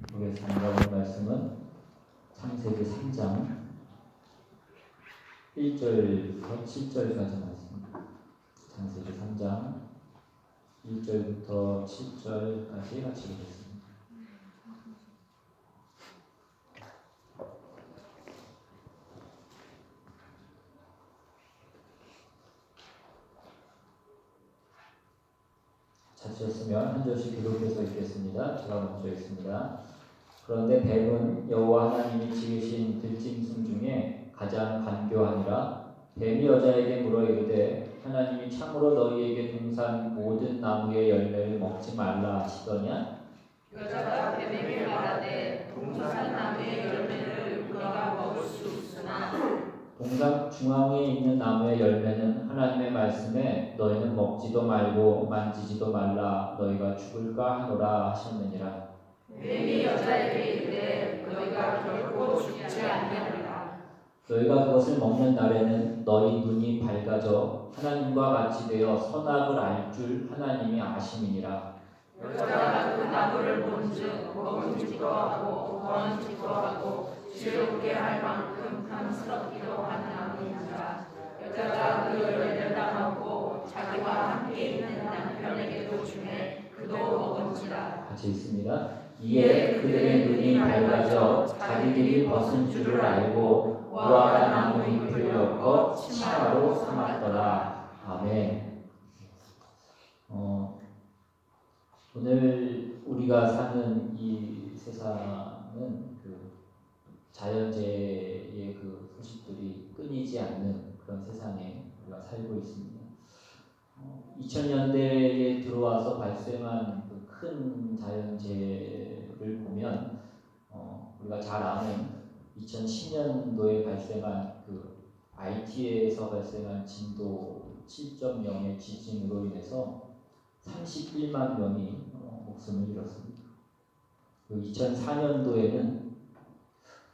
보겠습니다. 오늘 말씀은 창세기 3장 1절부터 7절까지 말씀입니다. 창세기 3장 1절부터 7절까지 같이 보겠습니다. 찾으셨으면 한 절씩 기록해서 읽겠습니다. 제가 먼저 읽습니다. 그런데 뱀은 여호와 하나님이 지으신 들짐승 중에 가장 간교하니라. 뱀이 여자에게 물어 이르되 하나님이 참으로 너희에게 동산 모든 나무의 열매를 먹지 말라 하시더냐? 여자가 뱀에게 말하되 동산 나무의 열매를 우리가 먹을 수 있으나 동산 중앙에 있는 나무의 열매는 하나님의 말씀에 너희는 먹지도 말고 만지지도 말라 너희가 죽을까 하노라 하셨느니라. 뱀이 여자에게 이르되 너희가 결코 죽지 아니하리라. 너희가 그것을 먹는 날에는 너희 눈이 밝아져 하나님과 같이 되어 선악을 알 줄 하나님이 아심이니라. 여자가 그 나무를 본즉 먹음직도 하고 구원직도 하고 지혜롭게 할 만큼 탐스럽기도 한 나무이니라. 여자가 그 열매를 따먹고 자기와 함께 있는 남편에게도 주매 그도 먹은지라. 같이 있습니다. 이에 그들의 눈이 밝아져 자기들이 벗은 줄을 알고 무화과 나무 잎을 엮어 치마로 삼았더라. 아멘. 오늘 우리가 사는 이 세상은 그 자연재해의 그 소식들이 끊이지 않는 그런 세상에 우리가 살고 있습니다. 2000년대에 들어와서 발생한 그 큰 자연재해를 보면 우리가 잘 아는 2010년도에 발생한 그 IT에서 발생한 진도 7.0의 지진으로 인해서 31만 명이 목숨을 잃었습니다. 2004년도에는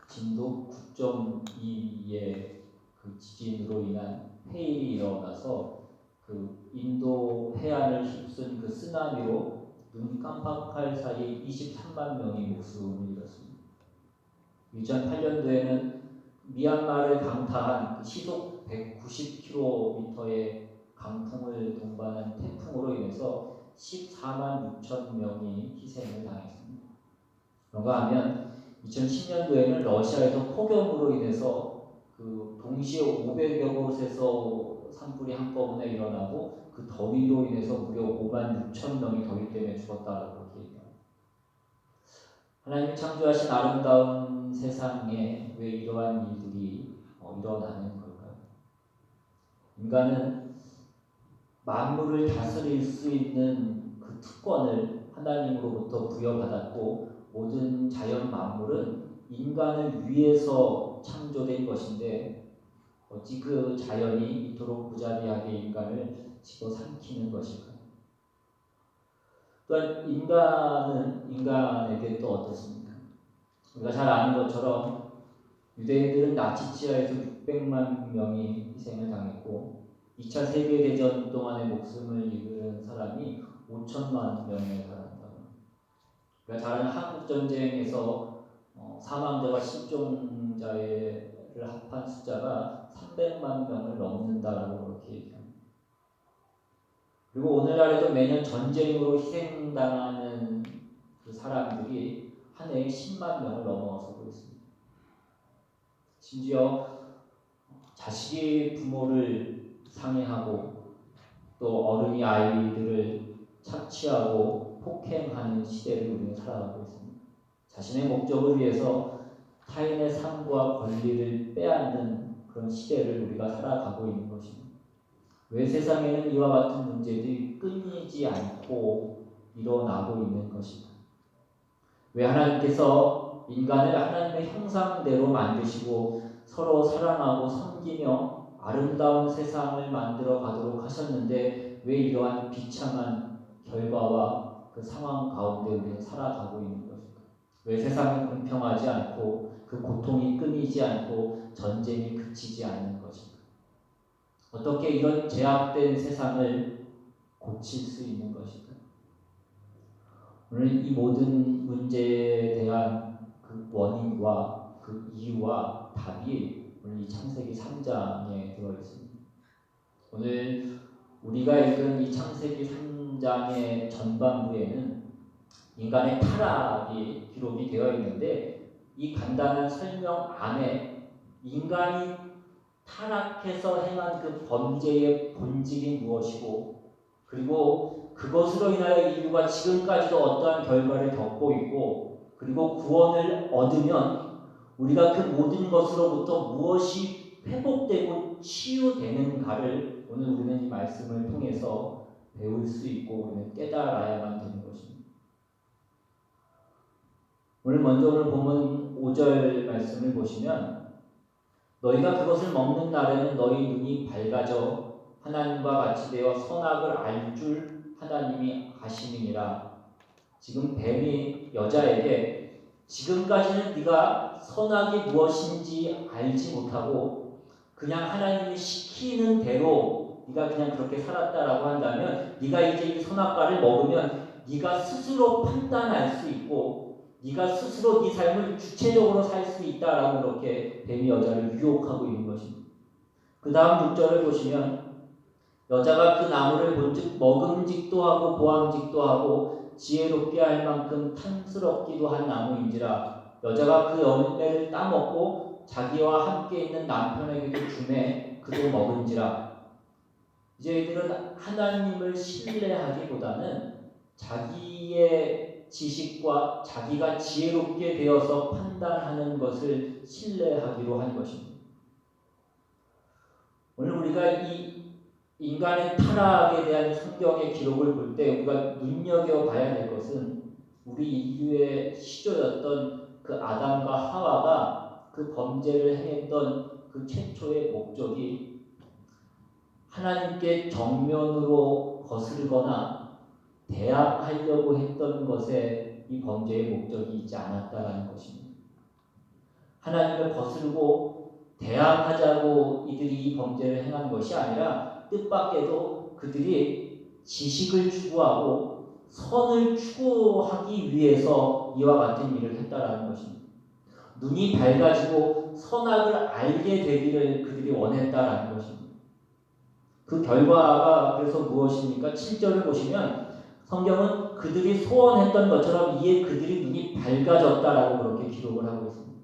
진도 9.2의 그 지진으로 인한 해일이 일어나서 그 인도 해안을 휩쓴 그 쓰나미로 눈 깜빡할 사이 23만 명이 목숨을 잃었습니다. 2008년도에는 미얀마를 강타한 시속 190km의 강풍을 동반한 태풍으로 인해서 14만 6천 명이 희생을 당했습니다. 그런가 하면 2010년도에는 러시아에서 폭염으로 인해서 그 동시에 500여 곳에서 산불이 한꺼번에 일어나고 그 더위로 인해서 무려 5만 6천 명이 더위 때문에 죽었다고 그렇게 얘기합니다. 하나님이 창조하신 아름다운 세상에 왜 이러한 일들이 일어나는 걸까요? 인간은 만물을 다스릴 수 있는 그 특권을 하나님으로부터 부여받았고 모든 자연 만물은 인간을 위해서 창조된 것인데 어찌 그 자연이 이토록 무자비하게 인간을 집어삼키는 것일까요? 또한 인간에게 또 어떻습니까? 우리가 잘 아는 것처럼 유대인들은 나치치하에서 600만 명이 희생을 당했고 2차 세계대전 동안에 목숨을 잃은 사람이 5천만 명에 달한다. 우리가 잘 아는 한국전쟁에서 사망자와 실종자를 합한 숫자가 300만 명을 넘는다라고 그렇게 얘기합니다. 그리고 오늘날에도 매년 전쟁으로 희생당하는 그 사람들이 한 해에 10만 명을 넘어서고 있습니다. 심지어 자식이 부모를 상해하고 또 어른이 아이들을 착취하고 폭행하는 시대를 우리는 살아가고 있습니다. 자신의 목적을 위해서 타인의 삶과 권리를 빼앗는 그런 시대를 우리가 살아가고 있는 것입니다. 왜 세상에는 이와 같은 문제들이 끊이지 않고 일어나고 있는 것인가? 왜 하나님께서 인간을 하나님의 형상대로 만드시고 서로 사랑하고 섬기며 아름다운 세상을 만들어 가도록 하셨는데 왜 이러한 비참한 결과와 그 상황 가운데 우리는 살아가고 있는 것일까? 왜 세상은 공평하지 않고 그 고통이 끊이지 않고 전쟁이 그치지 않는 것일까? 어떻게 이런 제약된 세상을 고칠 수 있는 것일까? 오늘 이 모든 문제에 대한 원리와 그 이유와 답이 오늘 이 창세기 3장에 들어 있습니다. 오늘 우리가 읽은 이 창세기 3장의 전반부에는 인간의 타락이 기록이 되어 있는데 이 간단한 설명 안에 인간이 타락해서 행한 그 범죄의 본질이 무엇이고 그리고 그것으로 인하여 인류가 지금까지도 어떠한 결과를 겪고 있고 그리고 구원을 얻으면 우리가 그 모든 것으로부터 무엇이 회복되고 치유되는가를 오늘 우리는 이 말씀을 통해서 배울 수 있고 우리는 깨달아야만 되는 것입니다. 오늘 먼저 오늘 본문 5절 말씀을 보시면 너희가 그것을 먹는 날에는 너희 눈이 밝아져 하나님과 같이 되어 선악을 알 줄 하나님이 아심이니라. 지금 뱀이 여자에게 지금까지는 네가 선악이 무엇인지 알지 못하고 그냥 하나님이 시키는 대로 네가 그냥 그렇게 살았다라고 한다면 네가 이제 이 선악과를 먹으면 네가 스스로 판단할 수 있고 네가 스스로 네 삶을 주체적으로 살 수 있다라고 그렇게 뱀이 여자를 유혹하고 있는 것입니다. 그 다음 6절을 보시면 여자가 그 나무를 본즉 먹음직도 하고 보암직도 하고 지혜롭게 할 만큼 탐스럽기도 한 나무인지라 여자가 그 열매를 따먹고 자기와 함께 있는 남편에게도 주매 그도 먹은지라. 이제 이들은 하나님을 신뢰하기보다는 자기의 지식과 자기가 지혜롭게 되어서 판단하는 것을 신뢰하기로 한 것입니다. 오늘 우리가 이 인간의 타락에 대한 성경의 기록을 볼 때 우리가 눈여겨봐야 될 것은 우리 인류의 시조였던 그 아담과 하와가 그 범죄를 행했던 그 최초의 목적이 하나님께 정면으로 거스르거나 대항하려고 했던 것에 이 범죄의 목적이 있지 않았다라는 것입니다. 하나님을 거스르고 대항하자고 이들이 이 범죄를 행한 것이 아니라 뜻밖에도 그들이 지식을 추구하고 선을 추구하기 위해서 이와 같은 일을 했다라는 것입니다. 눈이 밝아지고 선악을 알게 되기를 그들이 원했다라는 것입니다. 그 결과가 그래서 무엇입니까? 7절을 보시면 성경은 그들이 소원했던 것처럼 이에 그들이 눈이 밝아졌다라고 그렇게 기록을 하고 있습니다.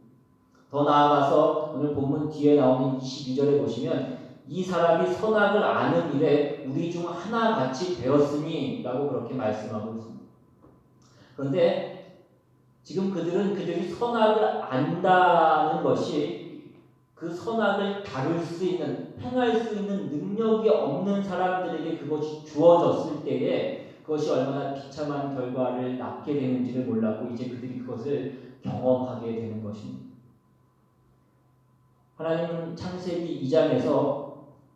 더 나아가서 오늘 본문 뒤에 나오는 22절에 보시면 이 사람이 선악을 아는 일에 우리 중 하나같이 되었으니 라고 그렇게 말씀하고 있습니다. 그런데 지금 그들이 선악을 안다는 것이 그 선악을 다룰 수 있는, 행할 수 있는 능력이 없는 사람들에게 그것이 주어졌을 때에 그것이 얼마나 비참한 결과를 낳게 되는지를 몰랐고 이제 그들이 그것을 경험하게 되는 것입니다. 하나님은 창세기 2장에서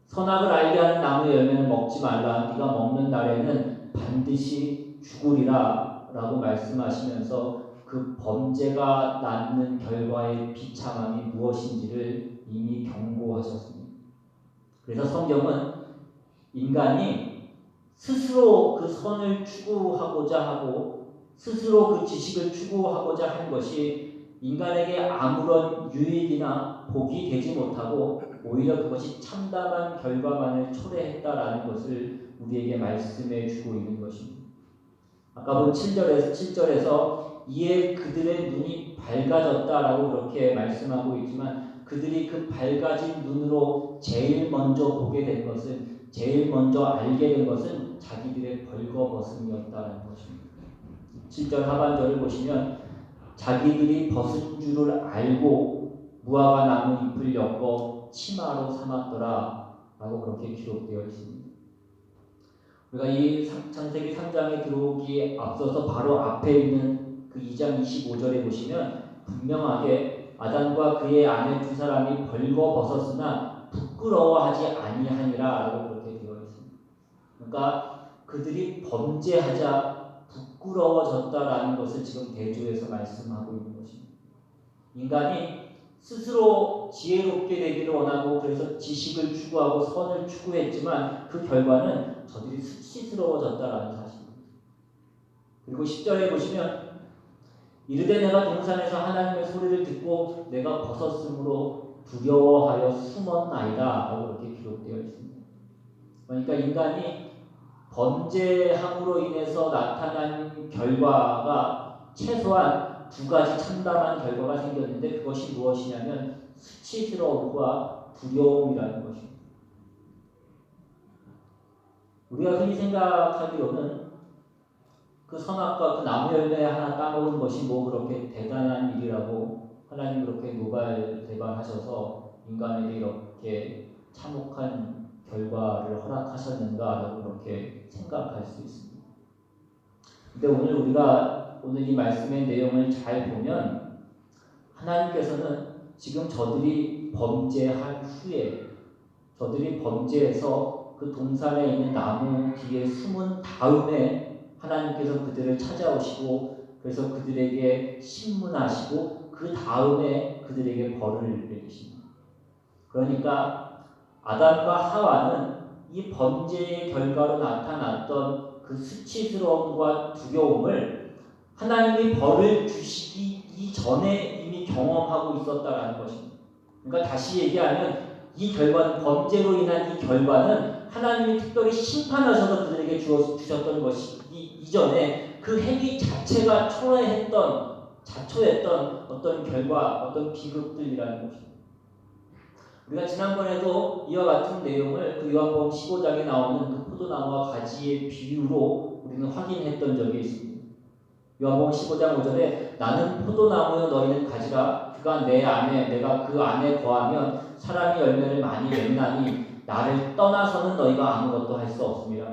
선악을 알게 하는 나무의 열매는 먹지 말라. 네가 먹는 날에는 반드시 죽으리라 라고 말씀하시면서 그 범죄가 낳는 결과의 비참함이 무엇인지를 이미 경고하셨습니다. 그래서 성경은 인간이 스스로 그 선을 추구하고자 하고 스스로 그 지식을 추구하고자 한 것이 인간에게 아무런 유익이나 복이 되지 못하고 오히려 그것이 참담한 결과만을 초래했다라는 것을 우리에게 말씀해 주고 있는 것입니다. 아까 본 7절에서 이에 그들의 눈이 밝아졌다라고 그렇게 말씀하고 있지만 그들이 그 밝아진 눈으로 제일 먼저 보게 된 것은 제일 먼저 알게 된 것은 자기들의 벌거벗음이었다는 것입니다. 7절 하반절을 보시면 자기들이 벗은 줄을 알고 무화과 나무 잎을 엮어 치마로 삼았더라 라고 그렇게 기록되어 있습니다. 우리가 이 창세기 3장에 들어오기에 앞서서 바로 앞에 있는 그 2장 25절에 보시면 분명하게 아담과 그의 아내 두 사람이 벌거벗었으나 부끄러워하지 아니하니라 라고 그렇게 되어 있습니다. 그러니까 그들이 범죄하자 부끄러워졌다라는 것을 지금 대조해서 말씀하고 있는 것입니다. 인간이 스스로 지혜롭게 되기를 원하고 그래서 지식을 추구하고 선을 추구했지만 그 결과는 저들이 수치스러워졌다라는 사실입니다. 그리고 10절에 보시면 이르되 내가 동산에서 하나님의 소리를 듣고 내가 벗었으므로 두려워하여 숨었나이다 라고 이렇게 기록되어 있습니다. 그러니까 인간이 범죄함으로 인해서 나타난 결과가 최소한 두 가지 참담한 결과가 생겼는데 그것이 무엇이냐면 수치스러움과 두려움이라는 것입니다. 우리가 흔히 생각하기로는 그 선악과 그 나무 열매 하나 따먹은 것이 뭐 그렇게 대단한 일이라고 하나님 그렇게 노발대발하셔서 인간에게 이렇게 참혹한 결과를 허락하셨는가라고 그렇게 생각할 수 있습니다. 근데 오늘 이 말씀의 내용을 잘 보면 하나님께서는 지금 저들이 범죄한 후에 저들이 범죄해서 그 동산에 있는 나무 뒤에 숨은 다음에 하나님께서 그들을 찾아오시고 그래서 그들에게 신문하시고 그 다음에 그들에게 벌을 내리십니다. 그러니까 아담과 하와는 이 범죄의 결과로 나타났던 그 수치스러움과 두려움을 하나님이 벌을 주시기 이전에 이미 경험하고 있었다라는 것입니다. 그러니까 다시 얘기하면 이 결과는 범죄로 인한 이 결과는 하나님이 특별히 심판하셔서 그들에게 주셨던 것이 이전에 그 행위 자체가 자초했던 어떤 결과, 어떤 비극들이라는 것입니다. 우리가 지난번에도 이와 같은 내용을 그 요한복음 15장에 나오는 그 포도나무와 가지의 비유로 우리는 확인했던 적이 있습니다. 요한복음 15장 5절에 나는 포도나무여 너희는 가지라 그가 내 안에 내가 그 안에 거하면 사람이 열매를 많이 맺나니 나를 떠나서는 너희가 아무것도 할 수 없습니다.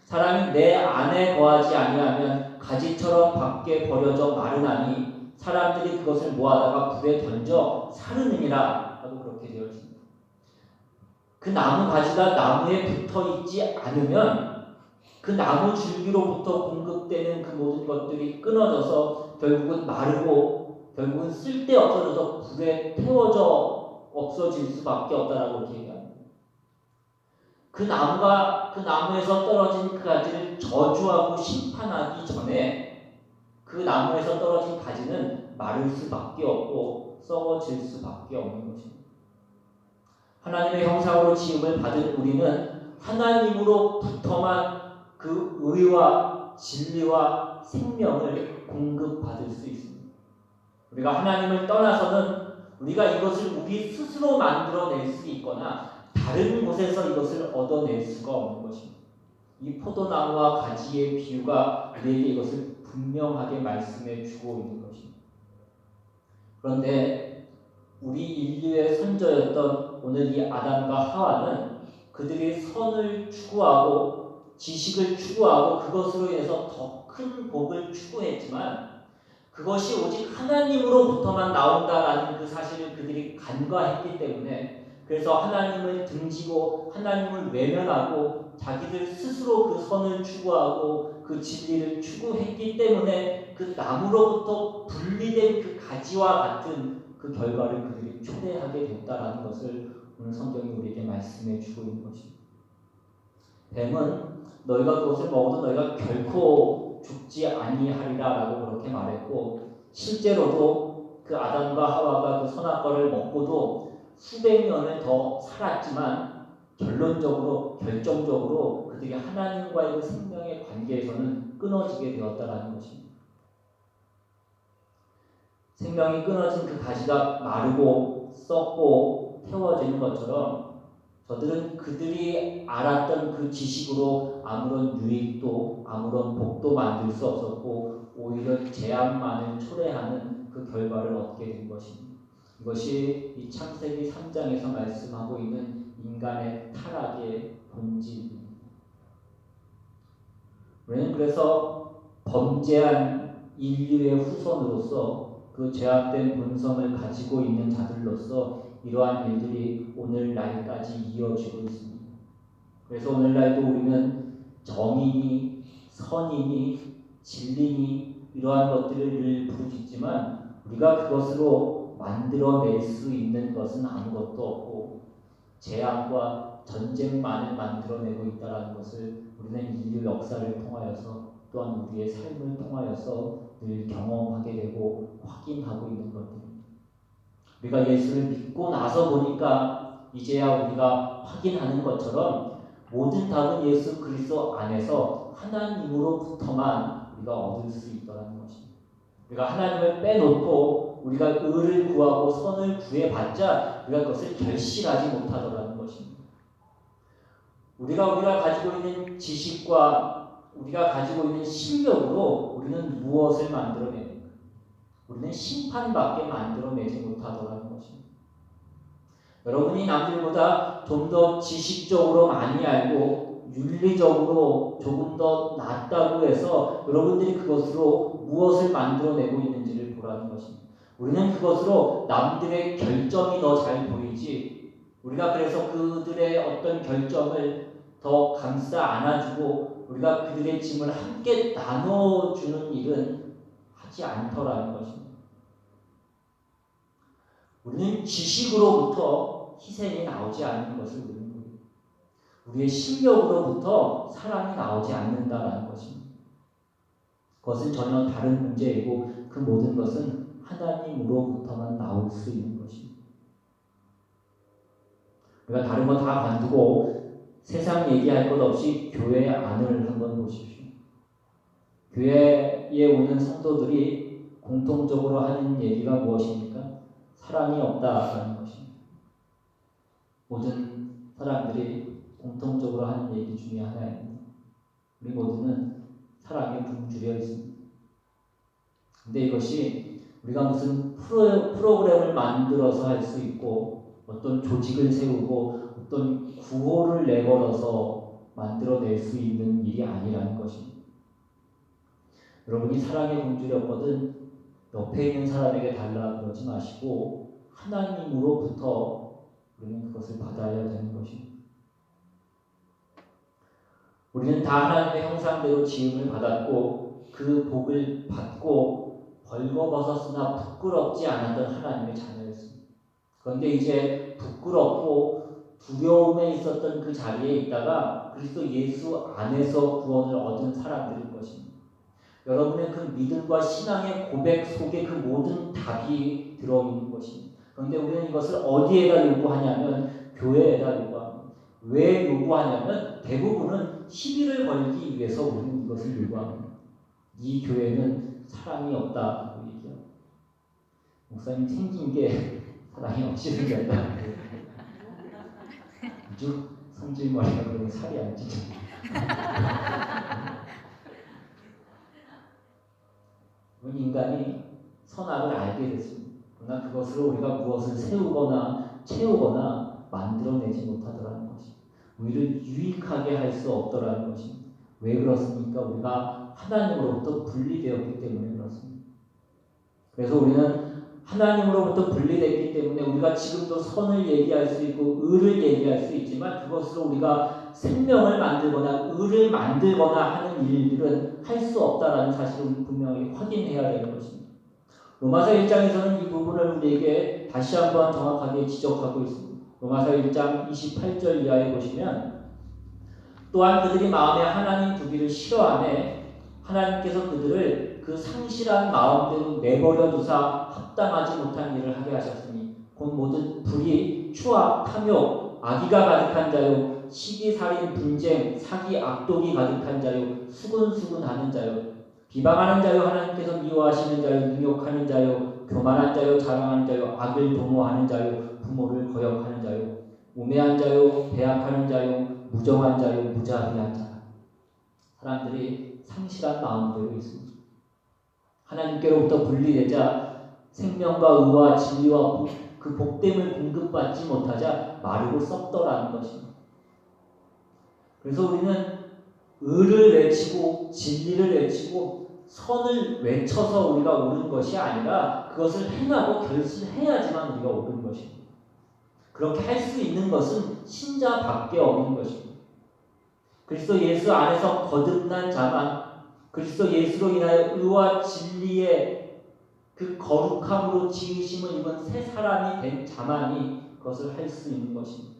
사람이 내 안에 거하지 아니하면 가지처럼 밖에 버려져 마르나니 사람들이 그것을 모아다가 불에 던져 사르느니라 하고 그렇게 되어 있습니다. 그 나무 가지가 나무에 붙어 있지 않으면 그 나무 줄기로부터 공급되는 그 모든 것들이 끊어져서 결국은 마르고 결국은 쓸데없어져서 불에 태워져 없어질 수밖에 없다라고 이렇게 얘기합니다. 그 나무에서 떨어진 그 가지를 저주하고 심판하기 전에 그 나무에서 떨어진 가지는 마를 수밖에 없고 썩어질 수밖에 없는 것입니다. 하나님의 형상으로 지음을 받은 우리는 하나님으로부터만 그 의와 진리와 생명을 공급받을 수 있습니다. 우리가 하나님을 떠나서는 우리가 이것을 우리 스스로 만들어낼 수 있거나 다른 곳에서 이것을 얻어낼 수가 없는 것입니다. 이 포도나무와 가지의 비유가 우리에게 이것을 분명하게 말씀해 주고 있는 것입니다. 그런데 우리 인류의 선조였던 오늘 이 아담과 하와는 그들이 선을 추구하고 지식을 추구하고 그것으로 인해서 더 큰 복을 추구했지만 그것이 오직 하나님으로부터만 나온다라는 그 사실을 그들이 간과했기 때문에 그래서 하나님을 등지고 하나님을 외면하고 자기들 스스로 그 선을 추구하고 그 진리를 추구했기 때문에 그 나무로부터 분리된 그 가지와 같은 그 결과를 그들이 초래하게 됐다라는 것을 오늘 성경이 우리에게 말씀해 주고 있는 것입니다. 뱀은 너희가 그것을 먹어도 너희가 결코 죽지 아니하리라라고 그렇게 말했고 실제로도 그 아담과 하와가 그 선악과를 먹고도 수백 년을 더 살았지만 결정적으로 그들이 하나님과의 그 생명의 관계에서는 끊어지게 되었다라는 것입니다. 생명이 끊어진 그 가지가 마르고 썩고 태워지는 것처럼 저들은 그들이 알았던 그 지식으로 아무런 유익도 아무런 복도 만들 수 없었고 오히려 재앙만을 초래하는 그 결과를 얻게 된 것입니다. 이것이 이 창세기 3장에서 말씀하고 있는 인간의 타락의 본질입니다. 우리는 그래서 범죄한 인류의 후손으로서 그 죄악된 본성을 가지고 있는 자들로서 이러한 일들이 오늘날까지 이어지고 있습니다. 그래서 오늘날도 우리는 정의니 선이니 진리니 이러한 것들을 늘 부르짖지만 우리가 그것으로 만들어낼 수 있는 것은 아무것도 없고 재앙과 전쟁만을 만들어내고 있다는 것을 우리는 인류 역사를 통하여서 또한 우리의 삶을 통하여서 늘 경험하게 되고 확인하고 있는 것들입니다. 우리가 예수를 믿고 나서 보니까 이제야 우리가 확인하는 것처럼 모든 답은 예수 그리스도 안에서 하나님으로부터만 우리가 얻을 수 있다는 것입니다. 우리가 하나님을 빼놓고 우리가 의를 구하고 선을 구해봤자 우리가 그것을 결실하지 못하더라는 것입니다. 우리가 가지고 있는 지식과 우리가 가지고 있는 실력으로 우리는 무엇을 만들어냅니까? 우리는 심판밖에 만들어내지 못하더라는 것입니다. 여러분이 남들보다 좀 더 지식적으로 많이 알고 윤리적으로 조금 더 낫다고 해서 여러분들이 그것으로 무엇을 만들어내고 있는지를 보라는 것입니다. 우리는 그것으로 남들의 결정이 더 잘 보이지 우리가 그래서 그들의 어떤 결정을 더 감싸 안아주고 우리가 그들의 짐을 함께 나눠주는 일은 하지 않더라는 것입니다. 우리는 지식으로부터 희생이 나오지 않는 것을 우리는 보입니다. 우리의 실력으로부터 사랑이 나오지 않는다는 것입니다. 그것은 전혀 다른 문제이고 그 모든 것은 하나님으로부터만 나올 수 있는 것입니다. 우리가 다른 거 다 관두고 세상 얘기할 것 없이 교회 안을 한번 보십시오. 교회에 오는 성도들이 공통적으로 하는 얘기가 무엇입니까? 사랑이 없다라는 것입니다. 모든 사람들이 공통적으로 하는 얘기 중에 하나입니다. 우리 모두는 사랑에 굶주려 있습니다. 근데 이것이 우리가 무슨 프로그램을 만들어서 할 수 있고 어떤 조직을 세우고 어떤 구호를 내걸어서 만들어낼 수 있는 일이 아니라는 것입니다. 여러분이 사랑에 굶주렸거든 옆에 있는 사람에게 달라 그러지 마시고 하나님으로부터 우리는 그것을 받아야 되는 것입니다. 우리는 다 하나님의 형상대로 지음을 받았고 그 복을 받고 벌거벗었으나 부끄럽지 않았던 하나님의 자녀였습니다. 그런데 이제 부끄럽고 두려움에 있었던 그 자리에 있다가 그리스도 예수 안에서 구원을 얻은 사람들일 것입니다. 여러분의 그 믿음과 신앙의 고백 속에 그 모든 답이 들어있는 것입니다. 그런데 우리는 이것을 어디에다 요구하냐면 교회에다 요구합니다. 왜 요구하냐면 대부분은 시비를 걸기 위해서 우리는 이것을 요구합니다. 이 교회는 사랑이 없다고 얘기합니다. 목사님 생긴 게 사랑이 없이 생겼다. 아주 성질머리가 그러면 살이 안 찌죠. 인간이 선악을 알게 됐습니다. 그러나 그것으로 우리가 무엇을 세우거나 채우거나 만들어내지 못하더라는 것입니다. 우리를 유익하게 할 수 없더라는 것입니다. 왜 그렇습니까? 우리가 하나님으로부터 분리되었기 때문에 그렇습니다. 그래서 우리는 하나님으로부터 분리됐기 때문에 우리가 지금도 선을 얘기할 수 있고 의를 얘기할 수 있지만 그것으로 우리가 생명을 만들거나 의를 만들거나 하는 일들은 할 수 없다는 사실을 분명히 확인해야 되는 것입니다. 로마서 1장에서는 이 부분을 우리에게 다시 한번 정확하게 지적하고 있습니다. 로마서 1장 28절 이하에 보시면 또한 그들이 마음에 하나님 두기를 싫어하며 하나님께서 그들을 그 상실한 마음대로 내버려 두사 합당하지 못한 일을 하게 하셨으니 곧 모든 불의, 추악, 탐욕, 악의가 가득한 자요 시기, 살인, 분쟁, 사기, 악독이 가득한 자요 수군수군하는 자요 비방하는 자요 하나님께서 미워하시는 자요 능욕하는 자요 교만한 자요 자랑하는 자요 악을 도모하는 자요 부모를 거역하는 자요 우매한 자요 배약하는 자요 무정한 자요 무자비한 자. 사람들이 상실한 마음대로 있습니다. 하나님께로부터 분리되자 생명과 의와 진리와 그 복됨을 공급받지 못하자 마르고 썩더라는 것입니다. 그래서 우리는 의를 외치고 진리를 외치고 선을 외쳐서 우리가 오는 것이 아니라 그것을 행하고 결심해야지만 우리가 오는 것입니다. 그렇게 할 수 있는 것은 신자밖에 없는 것입니다. 그리스도 예수 안에서 거듭난 자만 그리스도 예수로 인하여 의와 진리의 그 거룩함으로 지으심을 입은 새 사람이 된 자만이 그것을 할 수 있는 것입니다.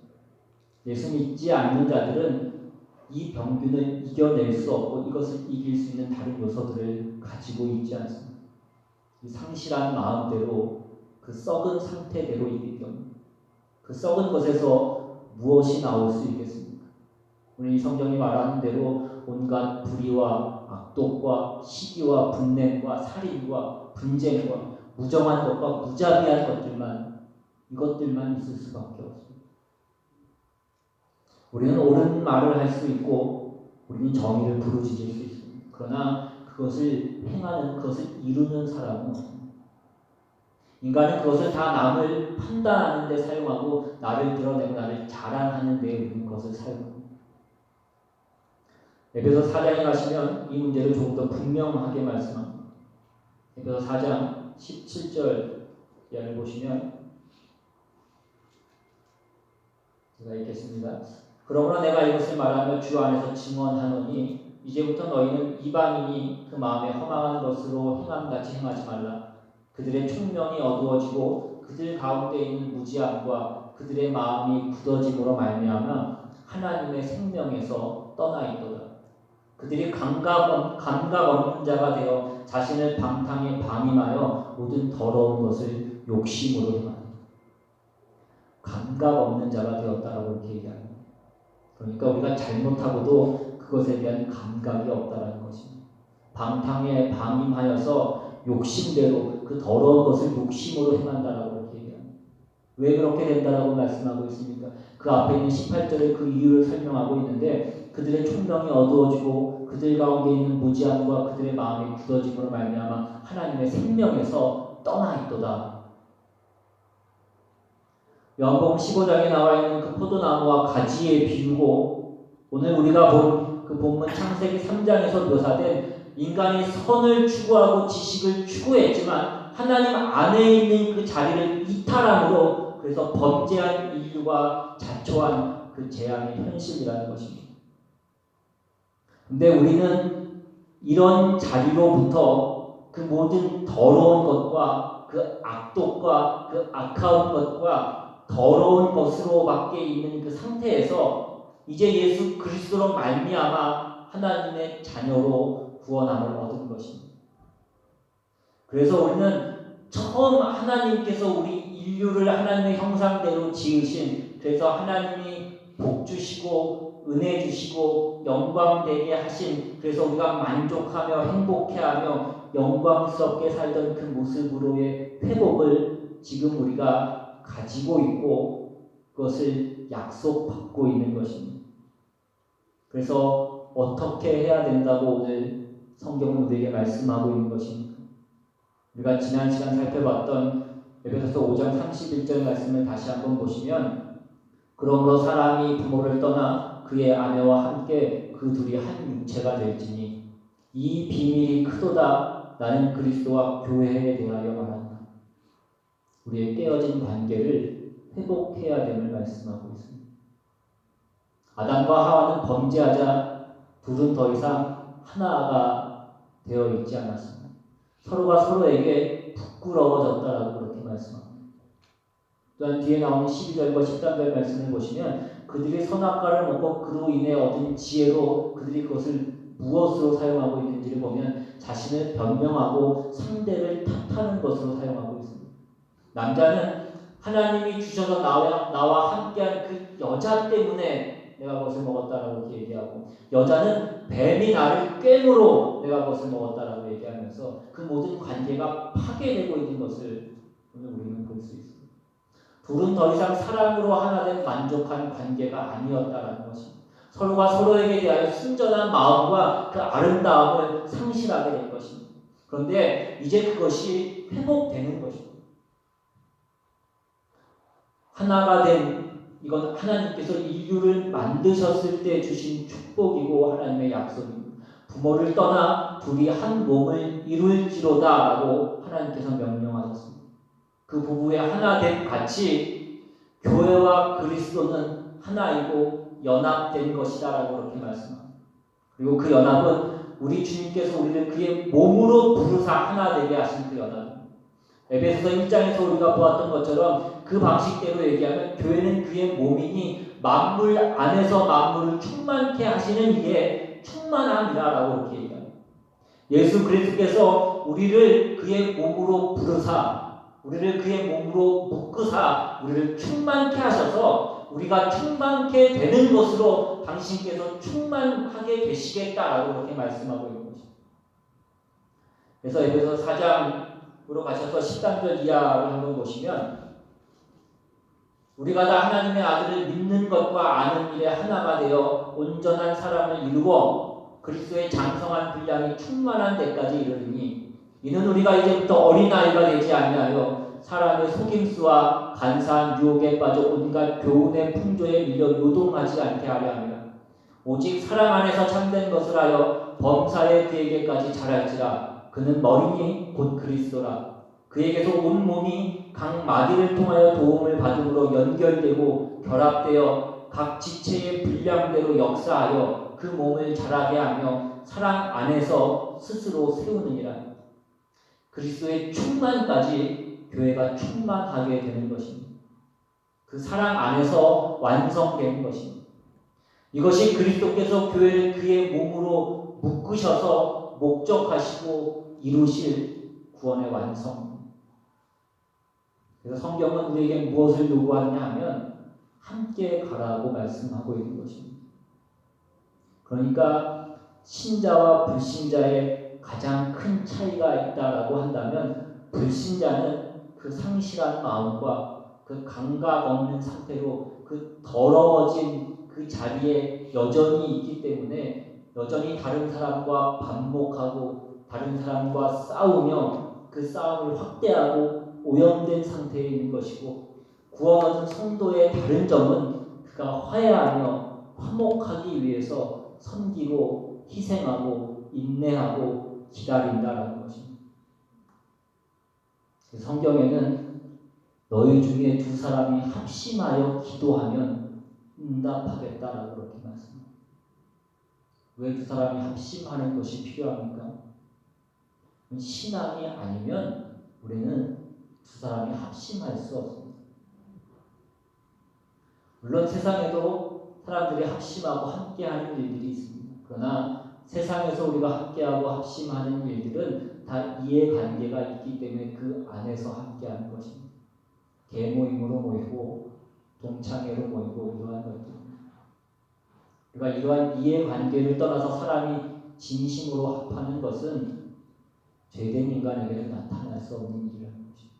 예수 믿지 않는 자들은 이 병균을 이겨낼 수 없고 이것을 이길 수 있는 다른 요소들을 가지고 있지 않습니다. 이 상실한 마음대로 그 썩은 상태대로 있기 때문에 그 썩은 것에서 무엇이 나올 수 있겠습니까? 우리 성경이 말하는 대로 온갖 불의와 악독과 시기와 분냄과 살인과 분쟁과 무정한 것과 무자비한 것들만 이것들만 있을 수밖에 없습니다. 우리는 옳은 말을 할 수 있고 우리는 정의를 부르짖을 수 있습니다. 그러나 그것을 행하는 그것을 이루는 사람은 없습니다. 인간은 그것을 다 남을 판단하는 데 사용하고 나를 드러내고 나를 자랑하는 데 우리는 그것을 사용합니다. 에베소 4장에 가시면 이 문제를 조금 더 분명하게 말씀합니다. 에베소 4장 17절 이하를 보시면 제가 읽겠습니다. 그러므로 내가 이것을 말하며 주 안에서 증언하노니 이제부터 너희는 이방인이 그 마음에 허망한 것으로 행함같이 행하지 말라. 그들의 총명이 어두워지고 그들 가운데 있는 무지함과 그들의 마음이 굳어짐으로 말미암아 하나님의 생명에서 떠나 있도다. 그들이 감각 없는 자가 되어 자신을 방탕에 방임하여 모든 더러운 것을 욕심으로 행하다. 감각 없는 자가 되었다라고 이렇게 얘기합니다. 그러니까 우리가 잘못하고도 그것에 대한 감각이 없다라는 것입니다. 방탕에 방임하여서 욕심대로 그 더러운 것을 욕심으로 행한다라고 이렇게 얘기합니다. 왜 그렇게 된다라고 말씀하고 있습니까? 그 앞에 있는 18절에 그 이유를 설명하고 있는데 그들의 총명이 어두워지고 그들 가운데 있는 무지함과 그들의 마음이 굳어짐으로 말미암아 하나님의 생명에서 떠나 있도다. 요한복음 15장에 나와 있는 그 포도나무와 가지에 비유고 오늘 우리가 본 그 본문 창세기 3장에서 묘사된 인간이 선을 추구하고 지식을 추구했지만 하나님 안에 있는 그 자리를 이탈함으로 그래서 범죄한 인류가 자초한 그 재앙의 현실이라는 것입니다. 근데 우리는 이런 자리로부터 그 모든 더러운 것과 그 악독과 그 악한 것과 더러운 것으로밖에 있는 그 상태에서 이제 예수 그리스도로 말미암아 하나님의 자녀로 구원함을 얻은 것입니다. 그래서 우리는 처음 하나님께서 우리 인류를 하나님의 형상대로 지으신 그래서 하나님이 복 주시고 은혜 주시고 영광되게 하신 그래서 우리가 만족하며 행복해하며 영광스럽게 살던 그 모습으로의 회복을 지금 우리가 가지고 있고 그것을 약속받고 있는 것입니다. 그래서 어떻게 해야 된다고 오늘 성경은 우리에게 말씀하고 있는 것입니다. 우리가 지난 시간 살펴봤던 에베소서 5장 31절 말씀을 다시 한번 보시면 그러므로 사람이 부모를 떠나 그의 아내와 함께 그 둘이 한 육체가 될지니 이 비밀이 크도다. 나는 그리스도와 교회에 대하여 말한다. 우리의 깨어진 관계를 회복해야 됨을 말씀하고 있습니다. 아담과 하와는 범죄하자 둘은 더 이상 하나가 되어 있지 않았습니다. 서로가 서로에게 부끄러워졌다라고 그렇게 말씀합니다. 또한 뒤에 나오는 12절과 13절 말씀을 보시면 그들이 선악과를 먹고 그로 인해 얻은 지혜로 그들이 그것을 무엇으로 사용하고 있는지를 보면 자신을 변명하고 상대를 탓하는 것으로 사용하고 있습니다. 남자는 하나님이 주셔서 나와 함께한 그 여자 때문에 내가 그것을 먹었다라고 이렇게 얘기하고 여자는 뱀이 나를 꿰므로 내가 그것을 먹었다라고 얘기하면서 그 모든 관계가 파괴되고 있는 것을 오늘 우리는 볼 수 있습니다. 둘은 더 이상 사랑으로 하나 된 만족한 관계가 아니었다라는 것입니다. 서로가 서로에게 대하여 순전한 마음과 그 아름다움을 상실하게 될 것입니다. 그런데 이제 그것이 회복되는 것입니다. 하나가 된 이건 하나님께서 인류를 만드셨을 때 주신 축복이고 하나님의 약속입니다. 부모를 떠나 둘이 한 몸을 이룰지로다 라고 하나님께서 명령하셨습니다. 그 부부의 하나된 같이 교회와 그리스도는 하나이고 연합된 것이다 라고 그렇게 말씀합니다. 그리고 그 연합은 우리 주님께서 우리를 그의 몸으로 부르사 하나 되게 하신 그 연합입니다. 에베소서 1장에서 우리가 보았던 것처럼 그 방식대로 얘기하면 교회는 그의 몸이니 만물 안에서 만물을 충만케 하시는 이의 충만함이라고 이렇게 얘기합니다. 예수 그리스도께서 우리를 그의 몸으로 부르사, 우리를 그의 몸으로 묶으사, 우리를 충만케 하셔서 우리가 충만케 되는 것으로 당신께서 충만하게 되시겠다라고 그렇게 말씀하고 있는 것입니다. 그래서 에베소 4장으로 가셔서 13절 이하를 한번 보시면, 우리가 다 하나님의 아들을 믿는 것과 아는 일에 하나가 되어 온전한 사람을 이루고 그리스도의 장성한 분량이 충만한 데까지 이르리니, 이는 우리가 이제부터 어린아이가 되지 아니하여 사람의 속임수와 간사한 유혹에 빠져 온갖 교훈의 풍조에 밀려 요동하지 않게 하려 합니다. 오직 사랑 안에서 참된 것을 하여 범사에 그에게까지 자랄지라. 그는 머리니 곧 그리스도라. 그에게서 온 몸이 각 마디를 통하여 도움을 받음으로 연결되고 결합되어 각 지체의 분량대로 역사하여 그 몸을 자라게 하며 사랑 안에서 스스로 세우느니라. 그리스도의 충만까지 교회가 충만하게 되는 것입니다. 그 사랑 안에서 완성되는 것입니다. 이것이 그리스도께서 교회를 그의 몸으로 묶으셔서 목적하시고 이루실 구원의 완성. 그래서 성경은 우리에게 무엇을 요구하느냐 하면 함께 가라고 말씀하고 있는 것입니다. 그러니까 신자와 불신자의 가장 큰 차이가 있다라고 한다면, 불신자는 그 상실한 마음과 그 감각 없는 상태로 그 더러워진 그 자리에 여전히 있기 때문에 여전히 다른 사람과 반목하고 다른 사람과 싸우며 그 싸움을 확대하고 오염된 상태에 있는 것이고, 구원 얻은 성도의 다른 점은 그가 화해하며 화목하기 위해서 섬기고 희생하고 인내하고 기다린다라는 것입니다. 성경에는 너희 중에 두 사람이 합심하여 기도하면 응답하겠다라고 그렇게 말씀합니다. 왜 두 사람이 합심하는 것이 필요합니까? 신앙이 아니면 우리는 두 사람이 합심할 수 없습니다. 물론 세상에도 사람들이 합심하고 함께하는 일들이 있습니다. 그러나 세상에서 우리가 함께하고 합심하는 일들은 다 이해관계가 있기 때문에 그 안에서 함께하는 것입니다. 계모임으로 모이고 동창회로 모이고 이러한 것들. 그러니까 이러한 이해관계를 떠나서 사람이 진심으로 합하는 것은 죄된 인간에게는 나타날 수 없는 일이라는 것입니다.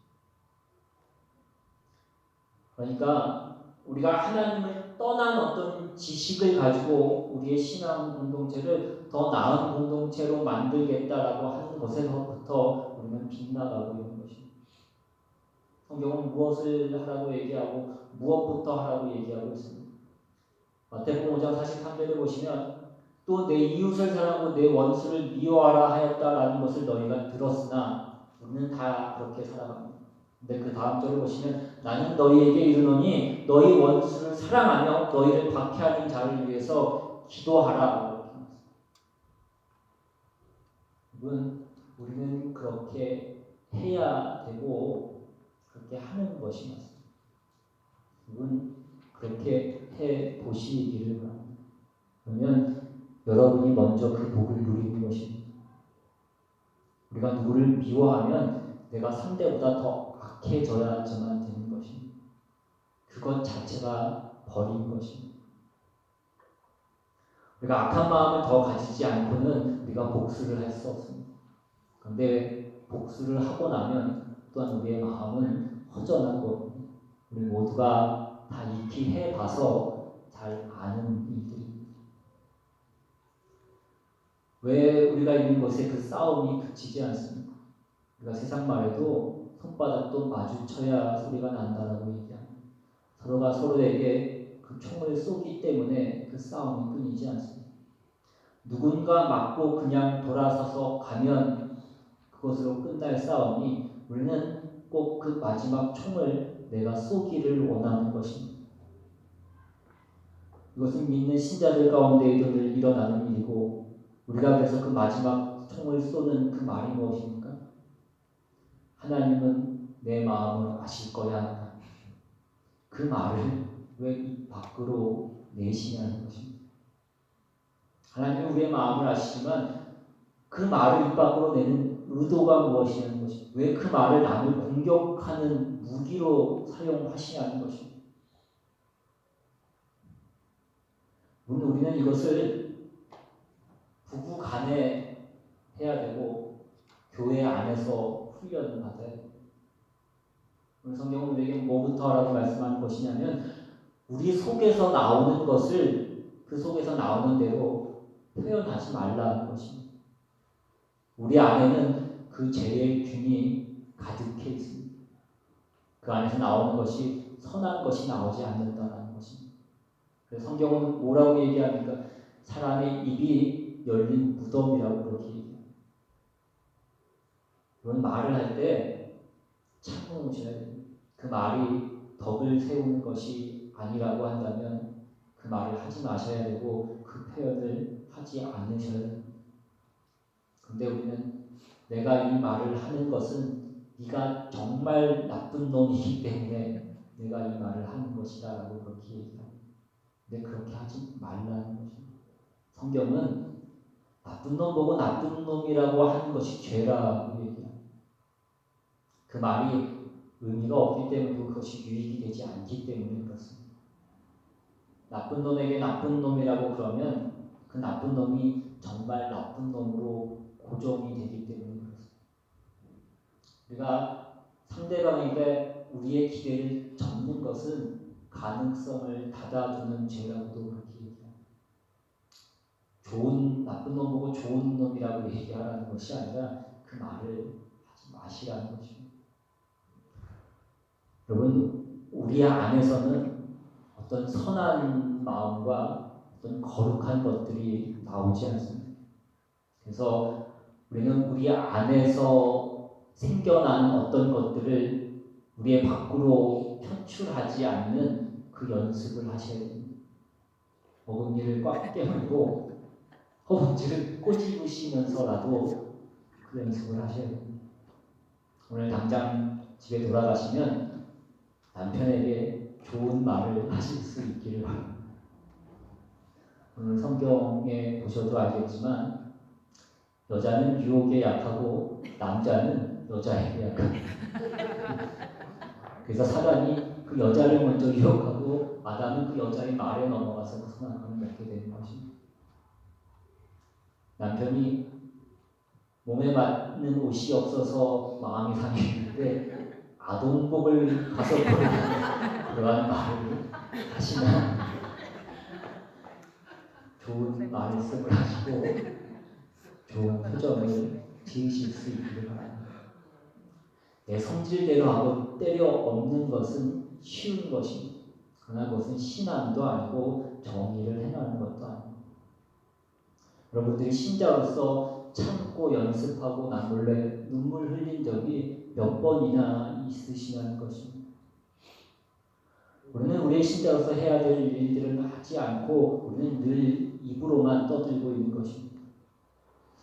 그러니까 우리가 하나님을 떠난 어떤 지식을 가지고 우리의 신앙 공동체를 더 나은 공동체로 만들겠다라고 하는 것에서부터 우리는 빗나가고 있는 것입니다. 성경은 무엇을 하라고 얘기하고 무엇부터 하라고 얘기하고 있습니다. 마태복음 5장 43절에 보시면, 또 내 이웃을 사랑하고 내 원수를 미워하라 하였다라는 것을 너희가 들었으나 우리는 다 그렇게 살아갑니다. 근데 그 다음 절을 보시면, 나는 너희에게 이르노니 너희 원수를 사랑하며 너희를 박해하는 자를 위해서 기도하라. 우리는 그렇게 해야 되고 그렇게 하는 것이 맞습니다. 그렇게 해 보시기를 바랍니다. 그러면 여러분이 먼저 그 복을 누리는 것입니다. 우리가 누구를 미워하면 내가 상대보다 더 악해져야지만 되는 것입니다. 그것 자체가 버린 것입니다. 우리가 악한 마음을 더 가지지 않고는 우리가 복수를 할 수 없습니다. 그런데 복수를 하고 나면 또한 우리의 마음은 허전한 겁니다. 우리 모두가 다 익히 해봐서 잘 아는 일들입니다. 왜 우리가 있는 곳에 그 싸움이 그치지 않습니까? 우리가 세상 말에도 손바닥도 마주쳐야 소리가 난다라고 얘기합니다. 서로가 서로에게 그 총을 쏘기 때문에 그 싸움이 끊이지 않습니다. 누군가 맞고 그냥 돌아서서 가면 그것으로 끝날 싸움이, 우리는 꼭 그 마지막 총을 내가 쏘기를 원하는 것입니다. 이것은 믿는 신자들 가운데에도 늘 일어나는 일이고, 우리가 그래서 그 마지막 총을 쏘는 그 말이 무엇입니까? 하나님은 내 마음을 아실 거야. 그 말을 왜 입 밖으로 내시냐는 것입니다. 하나님은 우리의 마음을 아시지만 그 말을 입 밖으로 내는 의도가 무엇이냐는 것입니다. 왜 그 말을 남을 공격하는 무기로 사용하시냐는 것입니다. 물론 우리는 이것을 부부 간에 해야 되고 교회 안에서 훈련을 받아야 됩니다. 오늘 성경은 우리에게 뭐부터 하라고 말씀하는 것이냐면 우리 속에서 나오는 것을 그 속에서 나오는 대로 표현하지 말라는 것입니다. 우리 안에는 그 죄의 균이 가득해 있습니다. 그 안에서 나오는 것이 선한 것이 나오지 않는다는 것입니다. 그래서 성경은 뭐라고 얘기합니까? 사람의 입이 열린 무덤이라고 그렇게 얘기합니다. 그런 말을 할 때 참으셔야 됩니다. 그 말이 덕을 세우는 것이 아니라고 한다면 그 말을 하지 마셔야 되고 그 표현을 하지 않으셔야 됩니다. 그런데 우리는 내가 이 말을 하는 것은 네가 정말 나쁜 놈이기 때문에 내가 이 말을 하는 것이다 라고 그렇게 얘기합니다. 근데 그렇게 하지 말라는 것입니다. 성경은 나쁜 놈 보고 나쁜 놈이라고 하는 것이 죄라고 얘기합니다. 그 말이 의미가 없기 때문에 그것이 유익이 되지 않기 때문에 그렇습니다. 나쁜 놈에게 나쁜 놈이라고 그러면 그 나쁜 놈이 정말 나쁜 놈으로 고정이 되기 때문에 그렇습니다. 우리가 상대방에게 우리의 기대를 접는 것은 가능성을 닫아두는 죄라고도 그렇게 얘기합니다. 나쁜 놈 보고 좋은 놈이라고 얘기하라는 것이 아니라 그 말을 하지 마시라는 것입니다. 여러분, 우리 안에서는 어떤 선한 마음과 어떤 거룩한 것들이 나오지 않습니다. 그래서 우리는 우리 안에서 생겨나는 어떤 것들을 우리의 밖으로 표출하지 않는 그 연습을 하셔야 됩니다. 어금니를 꽉 깨물고 허벅지를 꼬집으시면서라도 그 연습을 하셔야 됩니다. 오늘 당장 집에 돌아가시면 남편에게 좋은 말을 하실 수 있기를 바랍니다. 오늘 성경에 보셔도 알겠지만 여자는 유혹에 약하고 남자는 여자에게 약합니다. 그래서 사단이 그 여자를 먼저 유혹하고 마담은 그 여자의 말에 넘어가서 그 선악과를 먹게 되는 것입니다. 남편이 몸에 맞는 옷이 없어서 마음이 상했는데 아동복을 가서 그러한 말을 하시면 좋은 말씀을 하시고 좋은 표정을 지으실 수 있기를 바랍니다. 내 성질대로 하고 때려 엎는 것은 쉬운 것입니다. 그러나 그것은 신앙도 아니고 정의를 행하는 것도 아닙니다. 여러분들이 신자로서 참고 연습하고 남몰래 눈물 흘린 적이 몇 번이나 있으시냐는 것입니다. 우리는 우리의 신자로서 해야 될 일들은 하지 않고 우리는 늘 입으로만 떠들고 있는 것입니다.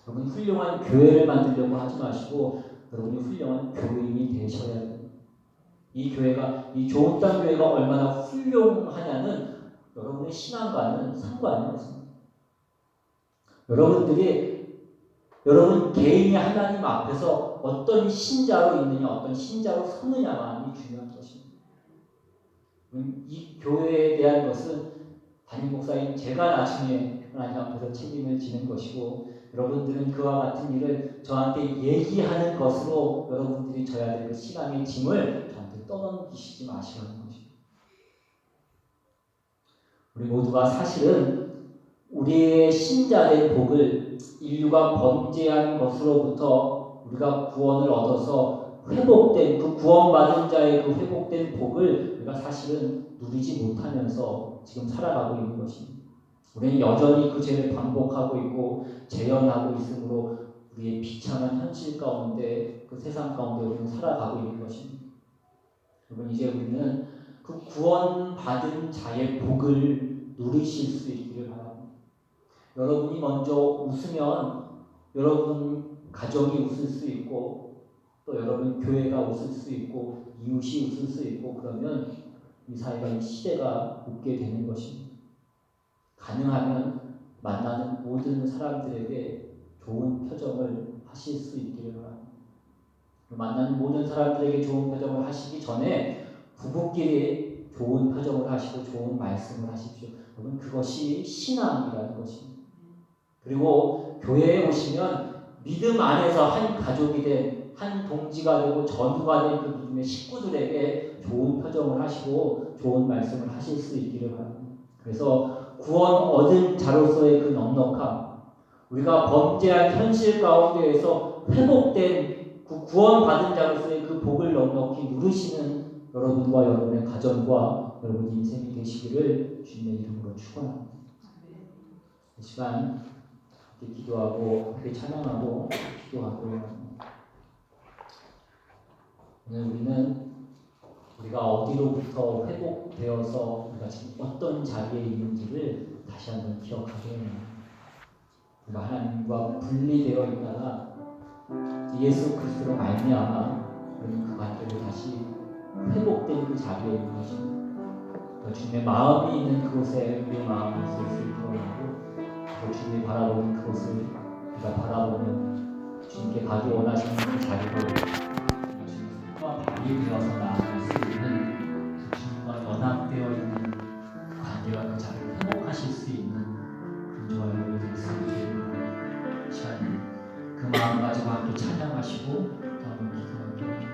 여러분 훌륭한 교회를 만들려고 하지 마시고 여러분이 훌륭한 교인이 되셔야 됩니다. 이 교회가 이 좋은 땅 교회가 얼마나 훌륭하냐는 여러분의 신앙과는 상관이 없습니다. 여러분 개인이 하나님 앞에서 어떤 신자로 있느냐, 어떤 신자로 서느냐만이 중요한 것입니다. 이 교회에 대한 것은 담임 목사인 제가 나중에 하나님 앞에서 책임을 지는 것이고 여러분들은 그와 같은 일을 저한테 얘기하는 것으로 여러분들이 져야 될 그 신앙의 짐을 저한테 떠넘기시지 마시라는 것입니다. 우리 모두가 사실은 우리의 신자된 복을 인류가 범죄한 것으로부터 우리가 구원을 얻어서 회복된 그 구원받은 자의 그 회복된 복을 우리가 사실은 누리지 못하면서 지금 살아가고 있는 것입니다. 우리는 여전히 그 죄를 반복하고 있고 재현하고 있으므로 우리의 비참한 현실 가운데 그 세상 가운데 우리는 살아가고 있는 것입니다. 여러분 이제 우리는 그 구원받은 자의 복을 누리실 수 있기를 바랍니다. 여러분이 먼저 웃으면 여러분 가정이 웃을 수 있고 또 여러분 교회가 웃을 수 있고 이웃이 웃을 수 있고 그러면 이 사회가 이 시대가 웃게 되는 것입니다. 가능하면 만나는 모든 사람들에게 좋은 표정을 하실 수 있기를 바랍니다. 만나는 모든 사람들에게 좋은 표정을 하시기 전에 부부끼리 좋은 표정을 하시고 좋은 말씀을 하십시오. 여러분 그것이 신앙이라는 것입니다. 그리고 교회에 오시면 믿음 안에서 한 가족이 된 한 동지가 되고 전우가 된 그 믿음의 식구들에게 좋은 표정을 하시고 좋은 말씀을 하실 수 있기를 바랍니다. 그래서 구원 얻은 자로서의 그 넉넉함, 우리가 범죄한 현실 가운데에서 회복된 그 구원받은 자로서의 그 복을 넉넉히 누리시는 여러분과 여러분의 가정과 여러분 인생이 되시기를 주님의 이름으로 축원합니다. 이 시간 함께 기도하고 함께 찬양하고 기도하도록 합니다. 오늘 우리는 우리가 어디로부터 회복되어서 우리가 지금 어떤 자리에 있는지를 다시 한번 기억하게 합니다. 우리가 하나님과 분리되어 있다가 예수 그리스도로 말미암아 우리는 그 관계로 다시 회복된 그 자리에 있는 것입니다. 주님의 마음이 있는 그곳에 우리의 마음이 있을 수 있도록 하고 주님이 바라보는 그곳을 우리가 바라보는 주님께 가기 원하시는 그 자리로 주님과 발이 되어서 나아갈 수 있는 주님과 연합되어 있는 관계와 그 자리를 회복하실 수 있는 저와 여러분이 될 수 있기를 시간 그 마음 가지고 함께 찬양하시고 또 한번 기도하기를